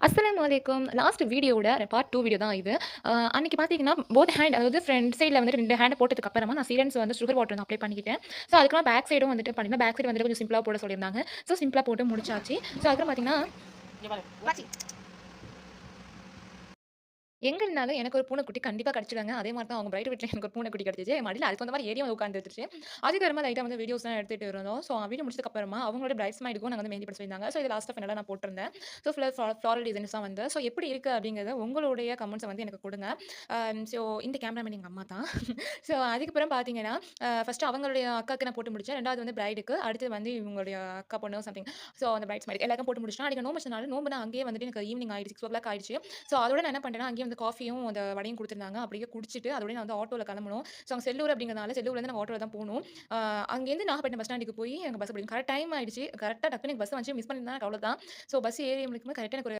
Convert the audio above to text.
அஸ்ஸலாமு அலைக்கும். லாஸ்ட் வீடியோவோட பார்ட் 2 வீடியோ தான் இது. அன்னைக்கு பார்த்தீங்கன்னா, போத் ஹேண்ட் அதாவது ஃப்ரண்ட் சைட்ல வந்துட்டு 2 ஹேண்ட் போட்டதுக்கு அப்புறமா நான் சீரன்ஸ் வந்து சுகர் வாட்டர் வந்து அப்ளை பண்ணிக்கிட்டேன். ஸோ, அதுக்கப்புறம் பேக் சைடும் வந்துட்டு பார்த்தீங்கன்னா, பேக் சைடு வந்துட்டு கொஞ்சம் சிம்பிளா போட சொல்லியிருந்தாங்க. ஸோ, சிம்பிளா போட்டு முடிச்சாச்சு. ஸோ, அதுக்கப்புறம் பார்த்தீங்கன்னா இங்க பாரு. வாச்சி. எங்க இருந்தாலும் எனக்கு ஒரு பூனைக்குட்டி கண்டிப்பா கிடைச்சிடுங்க. அதே மாரி தான் அவங்க பிரைட் வீட்ல எனக்கு ஒரு பூனைக்குட்டி கிடைச்சுச்சு. என் மடியில அதுக்கு தகுந்த மாரி ஏறி வந்து உட்காந்துருச்சு. அதுக்கப்புறமா லைட்டா வந்து வீடியோஸ்லாம் எடுத்துட்டு இருந்தோம். ஸோ வீடியோ முடிச்சதுக்கு அப்புறமா அவங்களோட பிரைட்ஸ்மைடுக்கும் நாங்க வந்து மெஹந்தி போட சொல்லியிருந்தாங்க. ஸோ இது லாஸ்ட்டா ஃபைனலா நான் போட்டிருந்தேன். ஸோ ஃப்ளாரல் டிசைன்ஸ் தான் வந்து. ஸோ எப்படி இருக்கு அப்படிங்கிறத உங்களுடைய கமெண்ட்ஸ வந்து எனக்கு குடுங்க. ஸோ இந்த கேமராமேன் எங்க அம்மா தான். ஸோ அதுக்கப்புறம் பார்த்தீங்கன்னா, ஃபர்ஸ்ட் அவங்களுடைய அக்காக்கு நான் போட்டு முடிச்சேன். 2வது வந்து பிரைடுக்கு. அடுத்தது வந்து இவங்களுடைய அக்கா பொண்ணு சம்திங். ஸோ அந்த பிரைட்ஸ்மைடுக்கு எல்லாருக்கும் போட்டு முடிச்சுட்டேன். அன்னைக்கு நோம்பு வச்சனால நோம்புனா அங்கேயே வந்துட்டு எனக்கு ஈவினிங் ஆயிடுச்சு. 6:00 ஆயிடுச்சு. ஸோ அதோட நான் என்ன பண்ணிட்டேன்னா, அங்கேயே வந்து காஃபியும், அந்த வடையும் குடுத்துருந்தாங்க. அப்படியே குடிச்சிட்டு அதோடயே நான் வந்து ஆட்டோல கிளம்பணும். ஸோ அங்க செல்லூர் அப்படிங்கிறதுனால செல்லூர்லேருந்து நாங்க ஆட்டோல தான் போணும். அங்கேருந்து நாகப்பட்டினம் பஸ் ஸ்டாண்டுக்கு போய் எனக்கு பஸ் பிடிக்கும். கரெக்ட் டைம் ஆயிடுச்சு. கரெக்ட்டா டக்குனு எனக்கு பஸ் வந்துச்சு. மிஸ் பண்ணியிருந்தா எனக்கு அவ்வளோதான். ஸோ பஸ் ஏறி முடிக்கும்போது கரெக்ட்டா எனக்கு ஒரு